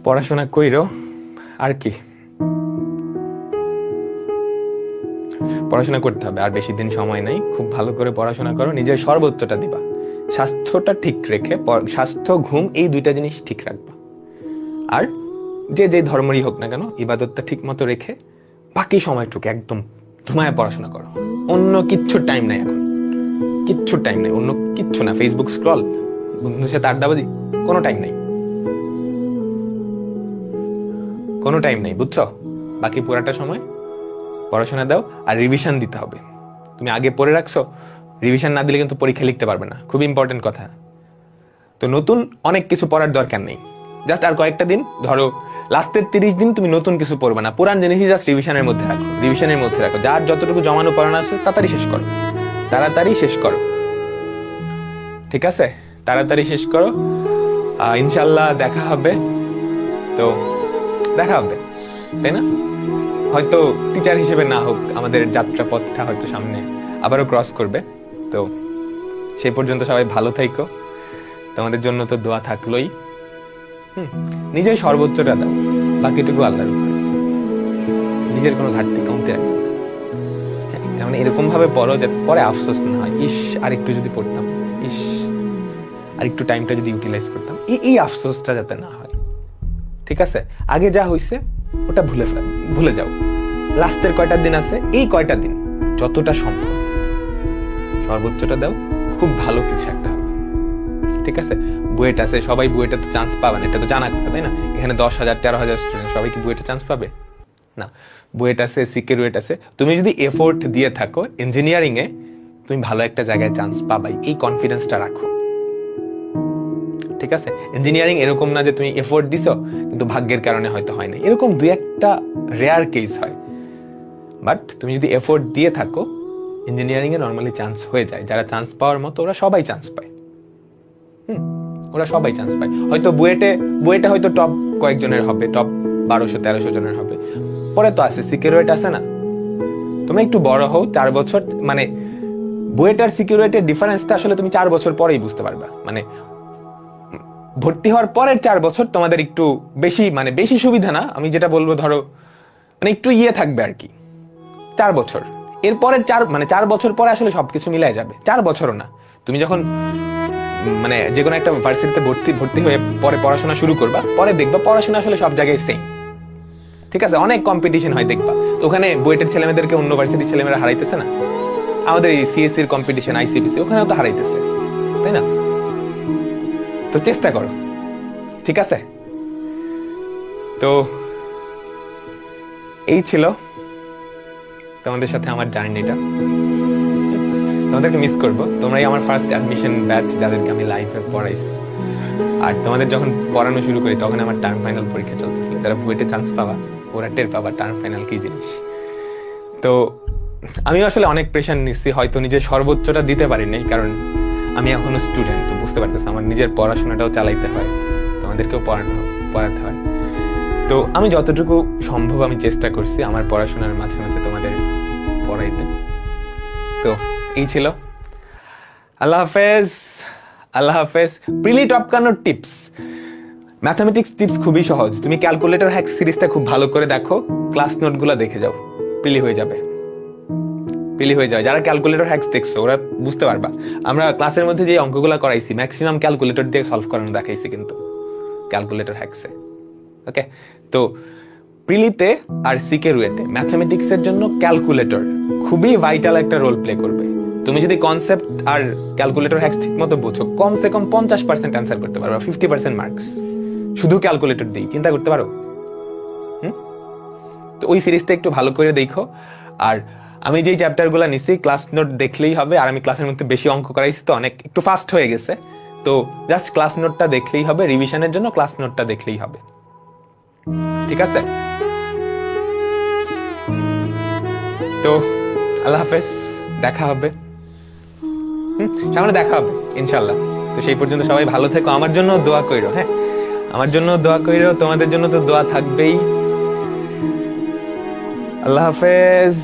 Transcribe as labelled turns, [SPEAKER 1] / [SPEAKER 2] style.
[SPEAKER 1] পড়াশোনা কইরো, আর কি পড়াশোনা করতে হবে, আর বেশি দিন সময় নাই। খুব ভালো করে পড়াশোনা করো, নিজের সর্বোচ্চটা দিবা, স্বাস্থ্যটা ঠিক রেখে, স্বাস্থ্য ঘুম এই দুইটা জিনিস ঠিক রাখবা। আর যে যে ধর্মেরই হোক না কেন, ইবাদতটা ঠিক মতো রেখে বাকি সময়টুকু একদম ধুমায় পড়াশোনা করো। অন্য কিচ্ছু টাইম নাই এখন, কিচ্ছু টাইম নাই, অন্য কিচ্ছু না। ফেসবুক স্ক্রল, বন্ধুদের সাথে আড্ডাবাজি, কোনো টাইম নাই, কোনো টাইম নাই, বুঝছো? বাকি পুরাটা সময় পড়াশোনা দাও। আর রিভিশন দিতে হবে। তুমি আগে পড়ে রাখছো, রিভিশন না দিলে কিন্তু পরীক্ষা লিখতে পারবে না, খুব ইম্পর্টেন্ট কথা। তো নতুন অনেক কিছু পড়ার দরকার নেই, জাস্ট আর কয়েকটা দিন, ধরো লাস্টের 30 দিন তুমি নতুন কিছু পড়বে না, পুরান জিনিসই জাস্ট রিভিশনের মধ্যে রাখো, রিভিশনের মধ্যে রাখো। যার যতটুকু জমানো পড়ানো আছে তাড়াতাড়ি শেষ করো, তাড়াতাড়ি শেষ করো, ঠিক আছে? তাড়াতাড়ি শেষ করো। ইনশাল্লাহ দেখা হবে, তো দেখা হবে, তাই না? হয়তো টিচার হিসেবে না হোক, আমাদের যাত্রা পথটা হয়তো সামনে আবারও ক্রস করবে। তো সেই পর্যন্ত সবাই ভালো থাইকো, তোমাদের জন্য তো দোয়া থাকলোই। নিজের সর্বোচ্চটা দাও, বাকিটুকু আল্লাহর উপরে। নিজের কোনো ঘাটতি কমতে রাখবে, মানে এরকম ভাবে পড়ো যাতে পরে আফসোস না হয়, ইস আর একটু যদি পড়তাম, ইস আর একটু টাইমটা যদি ইউটিলাইজ করতাম, এই আফসোসটা যাতে না হয়, ঠিক আছে? আগে যা হইছে ওটা ভুলে যাও। লাস্টের কয়টা দিন আছে, এই কয়টা দিন যতটা সম্ভব সর্বোচ্চটা দাও, খুব ভালো কিছু একটা হবে, ঠিক আছে? বুয়েট আছে, সবাই বুয়েটে তো চান্স পাবে না, এটা তো জানা কথা, তাই না? এখানে 10,000 13,000 স্টুডেন্ট, সবাই কি বুয়েটে চান্স পাবে না? বুয়েট আছে, সিকিউরিটি আছে। তুমি যদি এফোর্ট দিয়ে থাকো ইঞ্জিনিয়ারিং এ, তুমি ভালো একটা জায়গায় চান্স পাবাই, এই কনফিডেন্সটা রাখো, ঠিক আছে? ইঞ্জিনিয়ারিং এরকম না যে তুমি এফোর্ট দিছো কিন্তু ভাগ্যের কারণে হয়তো হয় না, এরকম দুই একটা রেয়ার কেস হয়। বাট তুমি যদি এফোর্ট দিয়ে থাকো, ইঞ্জিনিয়ারিং এ নরমালি চান্স হয়ে যায়। যারা চান্স পাওয়ার মতো ওরা সবাই চান্স পায়, ওরা সবাই চান্স পায়। হয়তো বুয়েটে হয়তো টপ কয়েকজনের হবে, টপ 1200-1300 জনের হবে। পরে তো আছে সিকিউরিটি আছে না, তুমি একটু বড় হও, 4 বছর, মানে বুয়েট আর সিকিউরিটির ডিফারেন্সটা আসলে তুমি 4 বছর পরেই বুঝতে পারবা। মানে ভর্তি হওয়ার পরের 4 বছর তোমাদের একটু বেশি, মানে বেশি সুবিধা না, আমি যেটা বলবো ধরো মানে একটু থাকবে আর কি, 4 বছর। এরপরের 4 বছর পরে আসলে সবকিছু মিলাই যাবে। 4 বছরও না, তুমি যখন মানে যে কোনো একটা ভার্সিটিতে ভর্তি হয়ে পরে পড়াশোনা শুরু করবা, পরে দেখবা পড়াশোনা আসলে সব জায়গায় সেম, ঠিক আছে? অনেক কম্পিটিশন হয় দেখবা, তো ওখানে বুয়েটের ছেলেমেয়েদেরকে অন্য ভার্সিটির ছেলেমেয়েরা হারাইতেছে না? আমাদের এই সিএসসি এর কম্পিটিশন, আইসিপিসি, ওখানেও তো হারাইতেছে, তাই না? তো চেষ্টা করো, ঠিক আছে? তো এই ছিল তোমাদের সাথে আমার জার্নিটা। তোমাদেরকে মিস করবো, তোমরাই আমার ফার্স্ট অ্যাডমিশন ব্যাচ, যাদেরকে আমি লাইফে পড়াইছি। আর তোমাদের যখন পড়ানো শুরু করি তখন আমার টার্ম ফাইনাল পরীক্ষা চলতেছিল। যারা বুয়েটে চান্স পাবা ওরা টের পাবা টার্ম ফাইনাল কি জিনিস। তো আমি আসলে অনেক প্রেশার নিচ্ছি, হয়তো নিজের সর্বোচ্চটা দিতে পারিনি, কারণ আমি এখনো স্টুডেন্ট, তো বুঝতে পারতেছি আমার নিজের পড়াশোনাটাও চালাইতে হয়, তোমাদেরকেও পড়াতে হয়। তো আমি যতটুকু সম্ভব আমি চেষ্টা করছি আমার পড়াশোনার মাঝে মাঝে তোমাদের পড়াইতে। তো এই ছিল, আল্লাহ হাফেজ, আল্লাহ হাফেজ। প্রিলি টপকানোর টিপস, ম্যাথমেটিক্স টিপস খুবই সহজ। তুমি ক্যালকুলেটর হ্যাক সিরিজটা খুব ভালো করে দেখো, ক্লাস নোটগুলো দেখে যাও, প্রিলি হয়ে যাবে, প্রিলি হয়ে যাবে। যারা ক্যালকুলেটর হ্যাক্স দেখছো ওরা বুঝতে পারবা, আমরা ক্লাসের মধ্যে যে অঙ্কগুলো করাইছি ম্যাক্সিমাম ক্যালকুলেটর দিয়ে সলভ করানো দেখাইছি, কিন্তু ক্যালকুলেটর হ্যাক্সে। ওকে, তো প্রিলিতে আর সিকে রুয়েটে ম্যাথমেটিক্সের জন্য ক্যালকুলেটর খুবই ভাইটাল একটা রোল প্লে করবে। তুমি যদি কনসেপ্ট আর ক্যালকুলেটর হ্যাক্স ঠিক মতো বোঝো, কমসে কম 50% অ্যান্সার করতে পারো, 50% মার্কস শুধু ক্যালকুলেটর দিয়ে। চিন্তা করতে পারো? তো ওই সিরিজটা একটু ভালো করে দেখো। আর আমি যেই চ্যাপ্টারগুলো নিছি ক্লাস নোট দেখলেই হবে, আর আমি ক্লাসের মধ্যে বেশি অঙ্ক করাইছি তো অনেক একটু ফাস্ট হয়ে গেছে, তো জাস্ট ক্লাস নোটটা দেখলেই হবে, রিভিশনের জন্য ক্লাস নোটটা দেখলেই হবে, ঠিক আছে? তো আল্লাহ হাফেজ, দেখা হবে, সামনে দেখা হবে ইনশাল্লাহ। তো সেই পর্যন্ত সবাই ভালো থেকো, আমার জন্য দোয়া কইরো, হ্যাঁ আমার জন্য দোয়া কইরো, তোমাদের জন্য তো দোয়া থাকবেই। আল্লাহ হাফেজ।